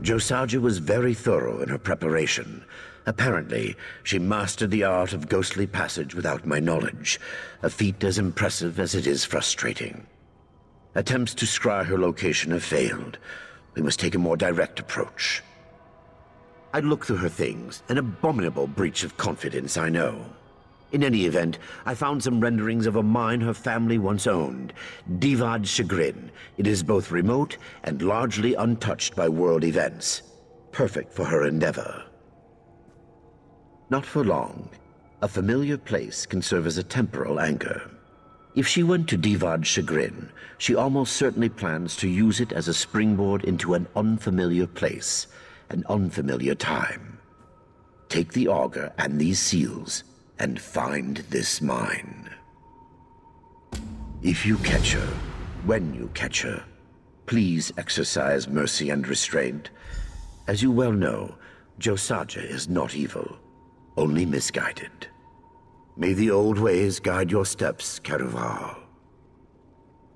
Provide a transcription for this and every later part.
Josajeh was very thorough in her preparation. Apparently, she mastered the art of ghostly passage without my knowledge, a feat as impressive as it is frustrating. Attempts to scry her location have failed. We must take a more direct approach. I looked through her things, an abominable breach of confidence, I know. In any event, I found some renderings of a mine her family once owned, Divad Chagrin. It is both remote and largely untouched by world events. Perfect for her endeavor. Not for long. A familiar place can serve as a temporal anchor. If she went to Divad Chagrin, she almost certainly plans to use it as a springboard into an unfamiliar place, an unfamiliar time. Take the auger and these seals, and find this mine. If you catch her, when you catch her, please exercise mercy and restraint. As you well know, Josajeh is not evil, only misguided. May the old ways guide your steps, Caruval.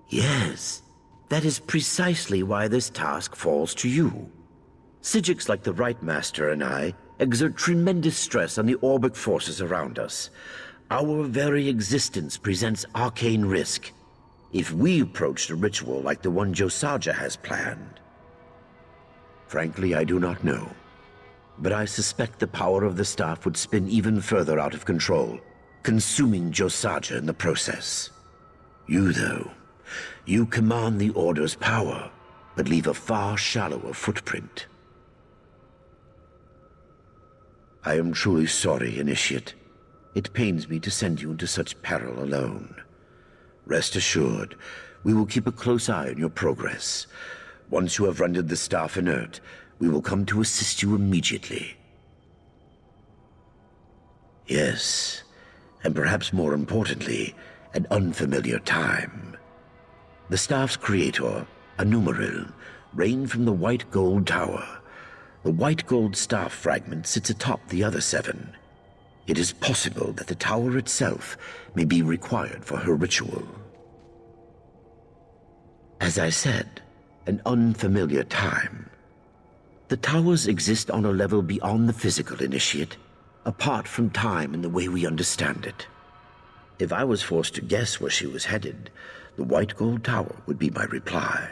Yes, that is precisely why this task falls to you. Psijics like the Rightmaster and I exert tremendous stress on the orbic forces around us. Our very existence presents arcane risk. If we approached a ritual like the one Josajeh has planned. Frankly, I do not know. But I suspect the power of the staff would spin even further out of control, consuming Josajeh in the process. You, though, you command the Order's power, but leave a far shallower footprint. I am truly sorry, Initiate. It pains me to send you into such peril alone. Rest assured, we will keep a close eye on your progress. Once you have rendered the staff inert, we will come to assist you immediately. Yes, and perhaps more importantly, an unfamiliar time. The staff's creator, Tamriel, reigned from the White Gold Tower. The white gold staff fragment sits atop the other 7. It is possible that the tower itself may be required for her ritual. As I said, an unfamiliar time. The towers exist on a level beyond the physical, Initiate, apart from time in the way we understand it. If I was forced to guess where she was headed, the White Gold Tower would be my reply.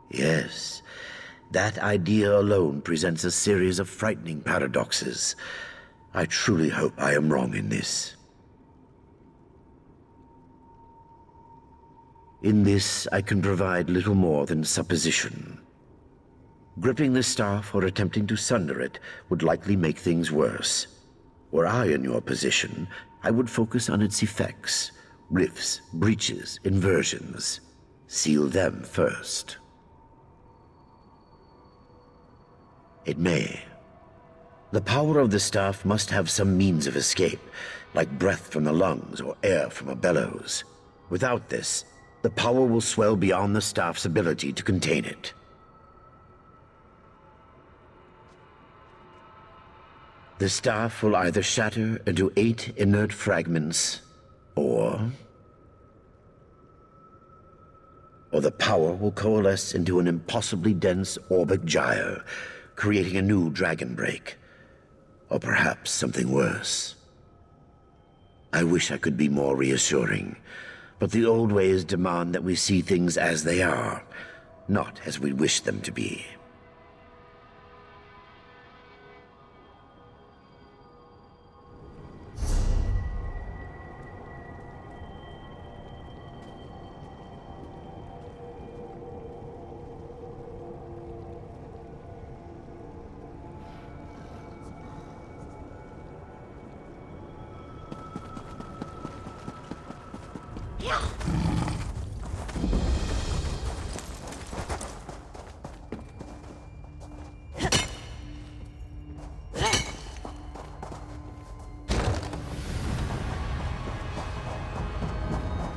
Yes, that idea alone presents a series of frightening paradoxes. I truly hope I am wrong in this. In this, I can provide little more than supposition. Gripping the staff or attempting to sunder it would likely make things worse. Were I in your position, I would focus on its effects, rifts, breaches, inversions. Seal them first. It may. The power of the staff must have some means of escape, like breath from the lungs or air from a bellows. Without this, the power will swell beyond the staff's ability to contain it. The staff will either shatter into 8 inert fragments, or the power will coalesce into an impossibly dense orbic gyre, creating a new dragon break. Or perhaps something worse. I wish I could be more reassuring, but the old ways demand that we see things as they are, not as we wish them to be.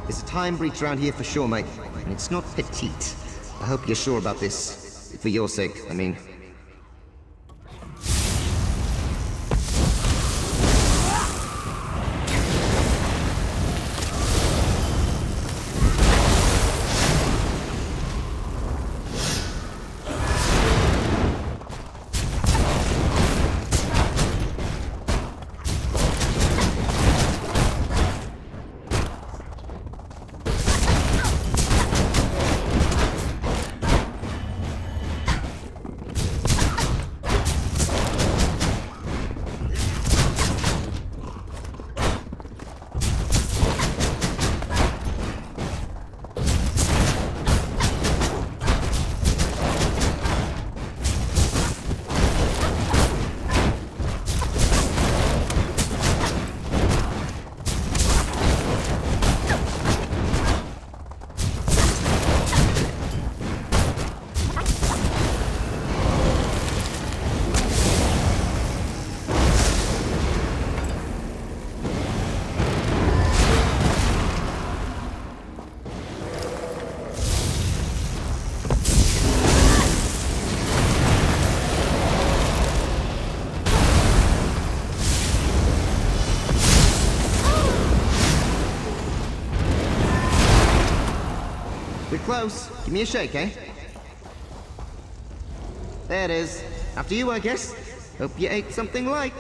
There's a time breach around here for sure, mate. And it's not petite. I hope you're sure about this. For your sake, I mean. close. Give me a shake, eh? There it is. After you, I guess. Hope you ate something light.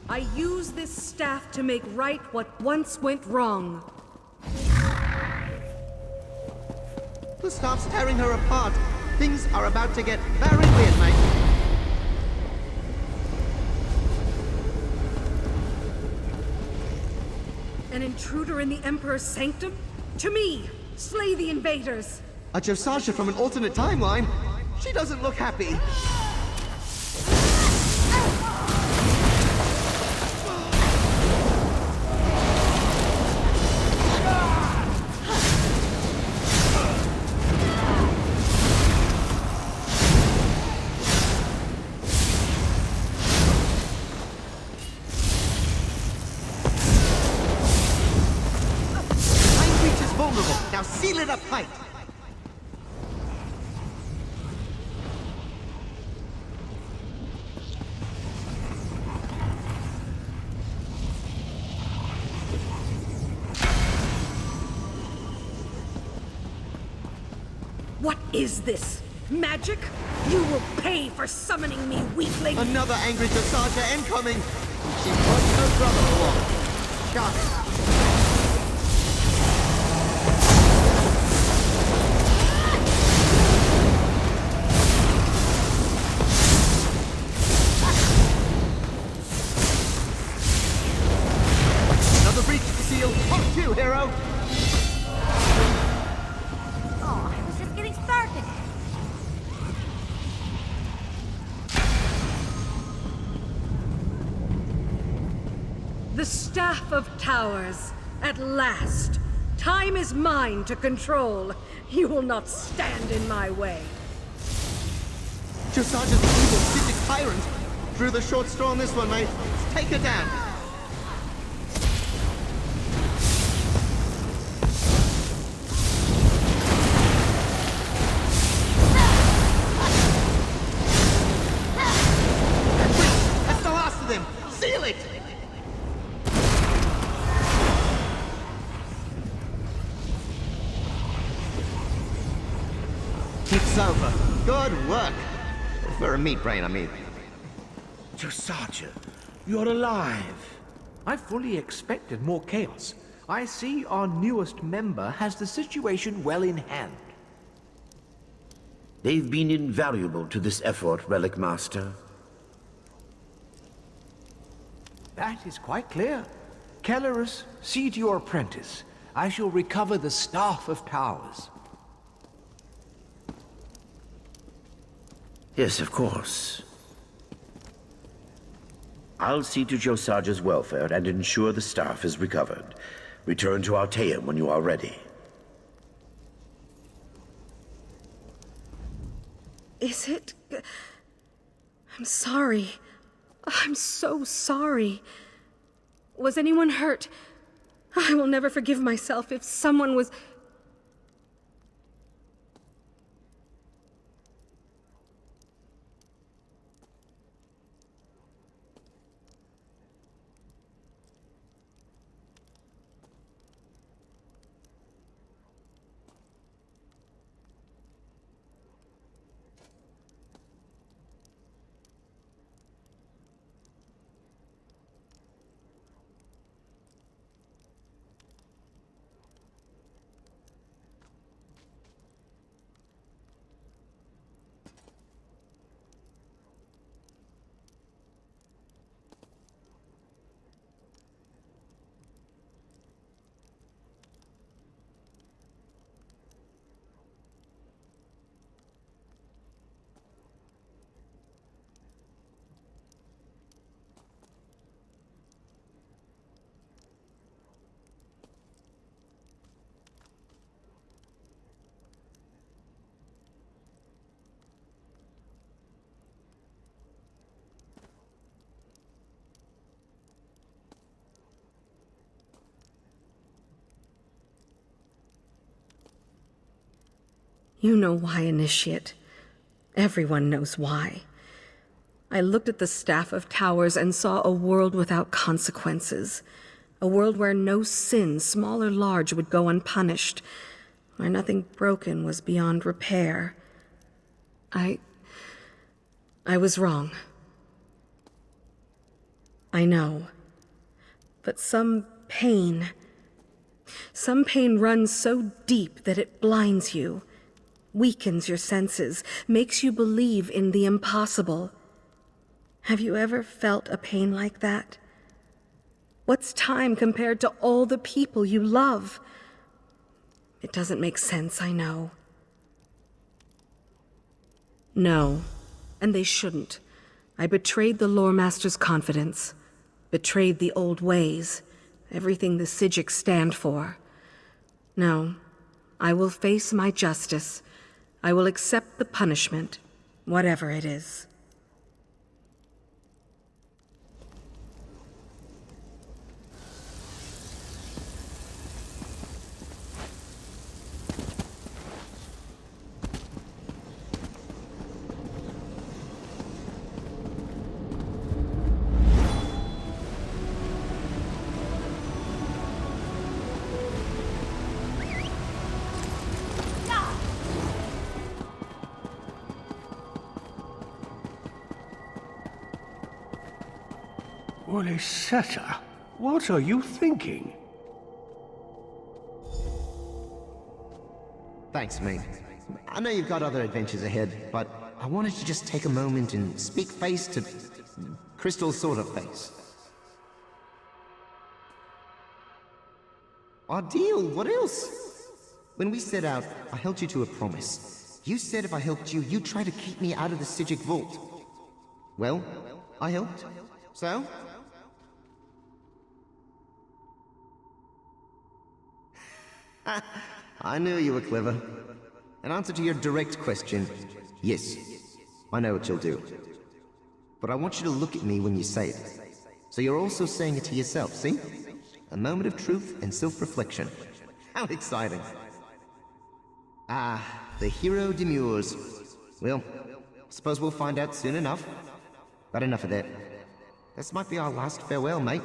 I use this staff to make right what once went wrong. The staff's tearing her apart. Things are about to get very weird, mate. An intruder in the Emperor's sanctum? To me! Slay the invaders! A Josajeh from an alternate timeline? She doesn't look happy. Now seal it up tight! What is this? Magic? You will pay for summoning me, weakling! Another angry Josajeh incoming! She brought her brother along. Got it. Hero! Oh, I was just getting started. The Staff of Towers. At last. Time is mine to control. You will not stand in my way. Josajeh's an evil, Physic tyrant. Drew the short straw on this one, mate. Let's take her down. It's over. Good work. For a meat brain, I mean. Josajeh, you're alive. I fully expected more chaos. I see our newest member has the situation well in hand. They've been invaluable to this effort, Relic Master. That is quite clear. Celarus, see to your apprentice. I shall recover the Staff of Towers. Yes, of course. I'll see to Josajeh's welfare and ensure the staff is recovered. Return to Alteum when you are ready. Is it... I'm sorry. I'm so sorry. Was anyone hurt? I will never forgive myself if someone was... You know why, Initiate. Everyone knows why. I looked at the staff of towers and saw a world without consequences. A world where no sin, small or large, would go unpunished. Where nothing broken was beyond repair. I was wrong. I know. But some pain runs so deep that it blinds you, weakens your senses, makes you believe in the impossible. Have you ever felt a pain like that? What's time compared to all the people you love? It doesn't make sense, I know. No, and they shouldn't. I betrayed the Loremaster's confidence, betrayed the old ways, everything the Psijics stand for. No, I will face my justice. I will accept the punishment, whatever it is. Seta, what are you thinking? Thanks, mate. I know you've got other adventures ahead, but I wanted to just take a moment and speak face to Crystal sort of face. Our deal, what else? When we set out, I held you to a promise. You said if I helped you, you'd try to keep me out of the Psijic vault. Well, I helped. So? I knew you were clever. In answer to your direct question, yes, I know what you'll do. But I want you to look at me when you say it. So you're also saying it to yourself, see? A moment of truth and self-reflection. How exciting. Ah, the hero demurs. Well, suppose we'll find out soon enough. But enough of that. This might be our last farewell, mate.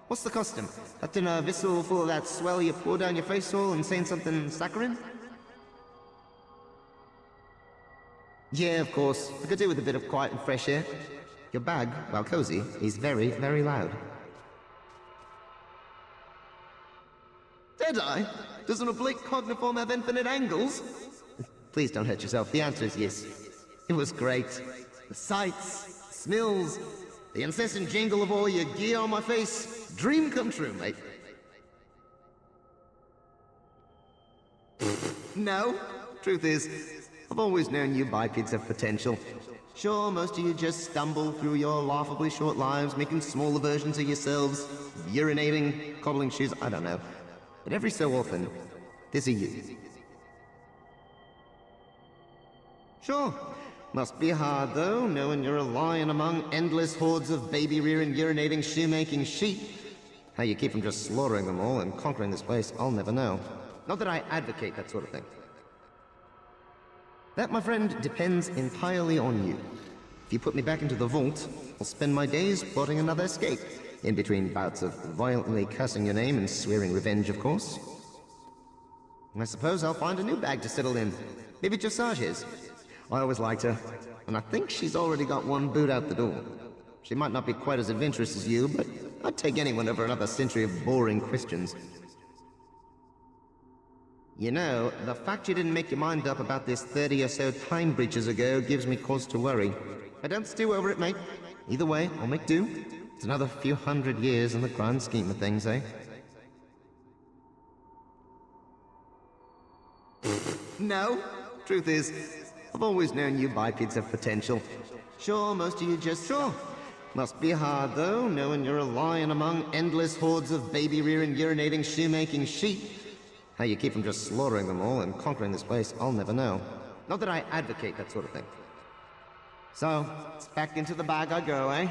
What's the custom? That in a vessel full of that swell you pour down your face hole and saying something saccharine? Yeah, of course. I could do with a bit of quiet and fresh air. Your bag, while cozy, is very, very loud. Deadeye? Does an oblique cogniform have infinite angles? Please don't hurt yourself. The answer is yes. It was great. The sights, smells, the incessant jingle of all your gear on my face. Dream come true, mate. No. Truth is, I've always known you bipeds have potential. Sure, most of you just stumble through your laughably short lives, making smaller versions of yourselves, urinating, cobbling shoes, I don't know. But every so often, there's a you. Sure. Must be hard, though, knowing you're a lion among endless hordes of baby-rearing, urinating, shoemaking sheep. How you keep from just slaughtering them all and conquering this place, I'll never know. Not that I advocate that sort of thing. That, my friend, depends entirely on you. If you put me back into the vault, I'll spend my days plotting another escape. In between bouts of violently cursing your name and swearing revenge, of course. I suppose I'll find a new bag to settle in. Maybe Josajeh's. I always liked her, and I think she's already got one boot out the door. She might not be quite as adventurous as you, but I'd take anyone over another century of boring questions. You know, the fact you didn't make your mind up about this 30 or so time breaches ago gives me cause to worry. I don't stew over it, mate. Either way, I'll make do. It's another few hundred years in the grand scheme of things, eh? No. Truth is, I've always known you bipeds have potential. Sure, most of you just... Sure. Must be hard, though, knowing you're a lion among endless hordes of baby-rearing, urinating, shoemaking sheep. How you keep from just slaughtering them all and conquering this place, I'll never know. Not that I advocate that sort of thing. So, back into the bag I go, eh?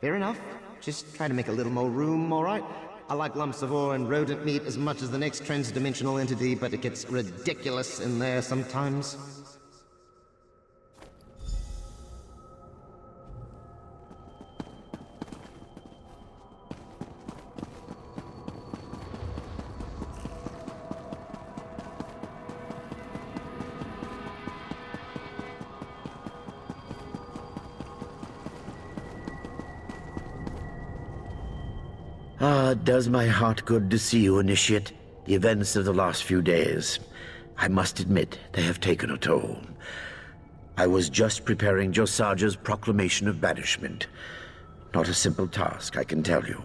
Fair enough. Just try to make a little more room, alright? I like lumps of ore and rodent meat as much as the next transdimensional entity, but it gets ridiculous in there sometimes. Ah, it does my heart good to see you, Initiate. The events of the last few days, I must admit, they have taken a toll. I was just preparing Josajeh's proclamation of banishment. Not a simple task, I can tell you.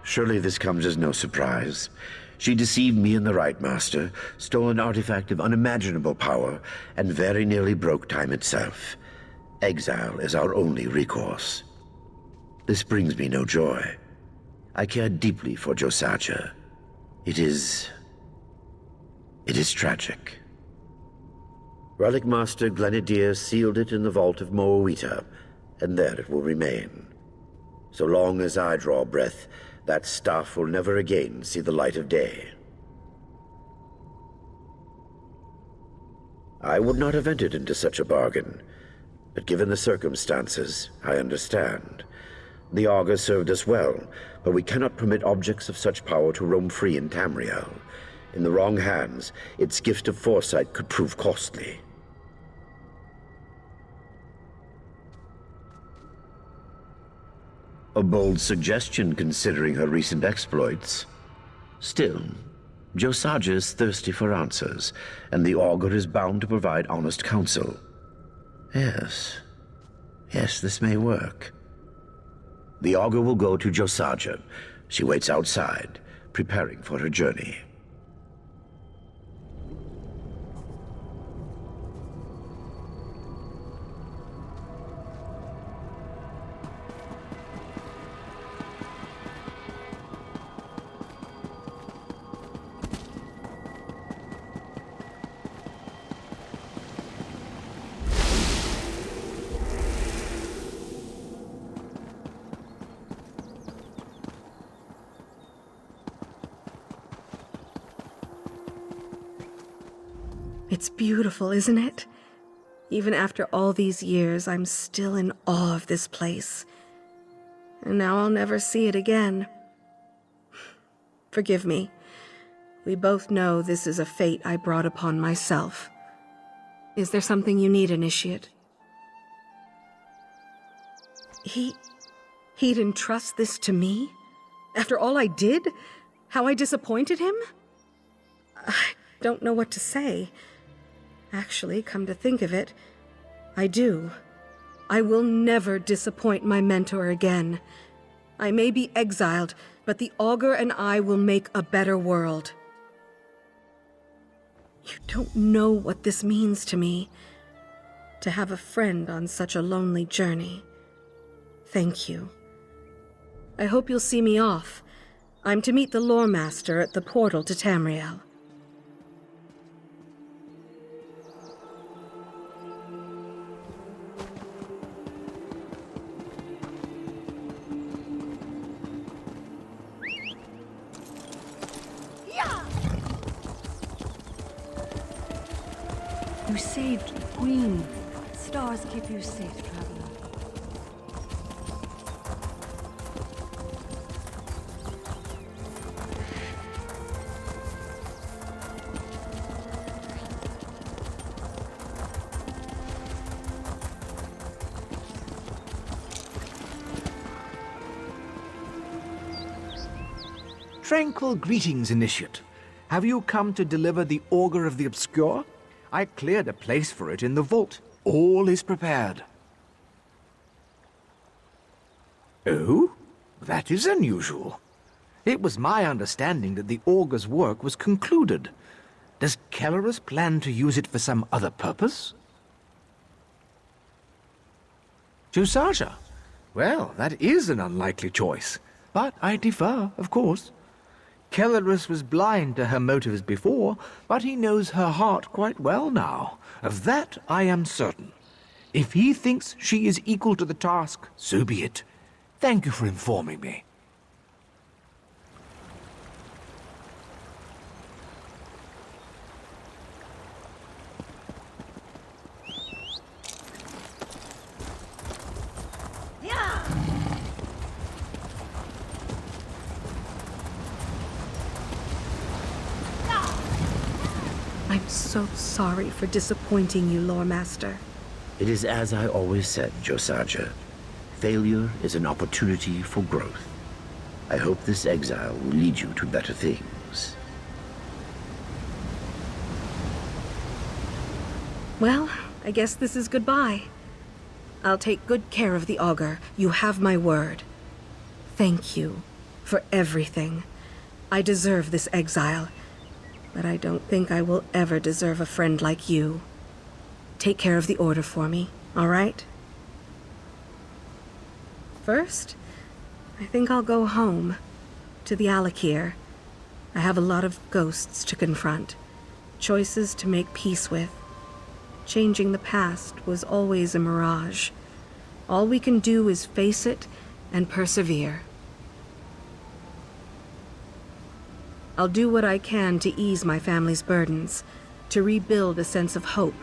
Surely this comes as no surprise. She deceived me and the Rightmaster, stole an artifact of unimaginable power, and very nearly broke time itself. Exile is our only recourse. This brings me no joy. I care deeply for Josajeh. It is tragic. Relic Master Glenadier sealed it in the vault of Moawita, and there it will remain. So long as I draw breath, that staff will never again see the light of day. I would not have entered into such a bargain, but given the circumstances, I understand. The Augur served us well, but we cannot permit objects of such power to roam free in Tamriel. In the wrong hands, its gift of foresight could prove costly. A bold suggestion considering her recent exploits. Still, Josajeh is thirsty for answers, and the Augur is bound to provide honest counsel. Yes, this may work. The Augur will go to Josajeh. She waits outside, preparing for her journey. It's beautiful, isn't it? Even after all these years, I'm still in awe of this place. And now I'll never see it again. Forgive me. We both know this is a fate I brought upon myself. Is there something you need, Initiate? He'd entrust this to me? After all I did? How I disappointed him? I don't know what to say. Actually, come to think of it, I do. I will never disappoint my mentor again. I may be exiled, but the Augur and I will make a better world. You don't know what this means to me, to have a friend on such a lonely journey. Thank you. I hope you'll see me off. I'm to meet the Loremaster at the portal to Tamriel. You saved the Queen. Stars keep you safe, traveler. Tranquil greetings, Initiate. Have you come to deliver the Augur of the Obscure? I cleared a place for it in the vault. All is prepared. Oh? That is unusual. It was my understanding that the Augur's work was concluded. Does Celarus plan to use it for some other purpose? Josajeh? Well, that is an unlikely choice. But I defer, of course. Celarus was blind to her motives before, but he knows her heart quite well now. Of that I am certain. If he thinks she is equal to the task, so be it. Thank you for informing me. I'm so sorry for disappointing you, Loremaster. It is as I always said, Josajeh. Failure is an opportunity for growth. I hope this exile will lead you to better things. Well, I guess this is goodbye. I'll take good care of the augur. You have my word. Thank you for everything. I deserve this exile, but I don't think I will ever deserve a friend like you. Take care of the Order for me, all right? First, I think I'll go home, to the Alakir. I have a lot of ghosts to confront, choices to make peace with. Changing the past was always a mirage. All we can do is face it and persevere. I'll do what I can to ease my family's burdens, to rebuild a sense of hope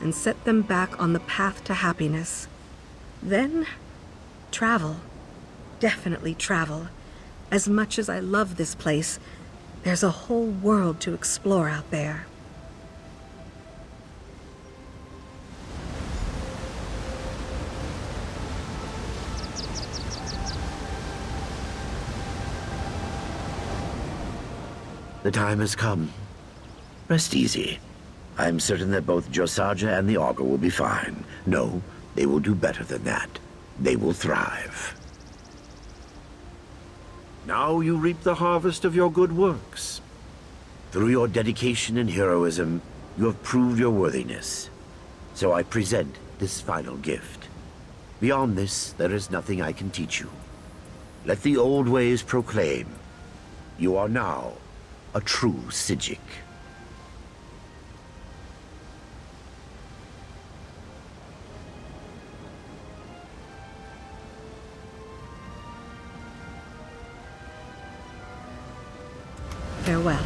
and set them back on the path to happiness. Then, travel. Definitely travel. As much as I love this place, there's a whole world to explore out there. The time has come. Rest easy. I'm certain that both Josajeh and the augur will be fine. No, they will do better than that. They will thrive. Now you reap the harvest of your good works. Through your dedication and heroism, you have proved your worthiness. So I present this final gift. Beyond this, there is nothing I can teach you. Let the old ways proclaim, you are now a true Psijic. Farewell.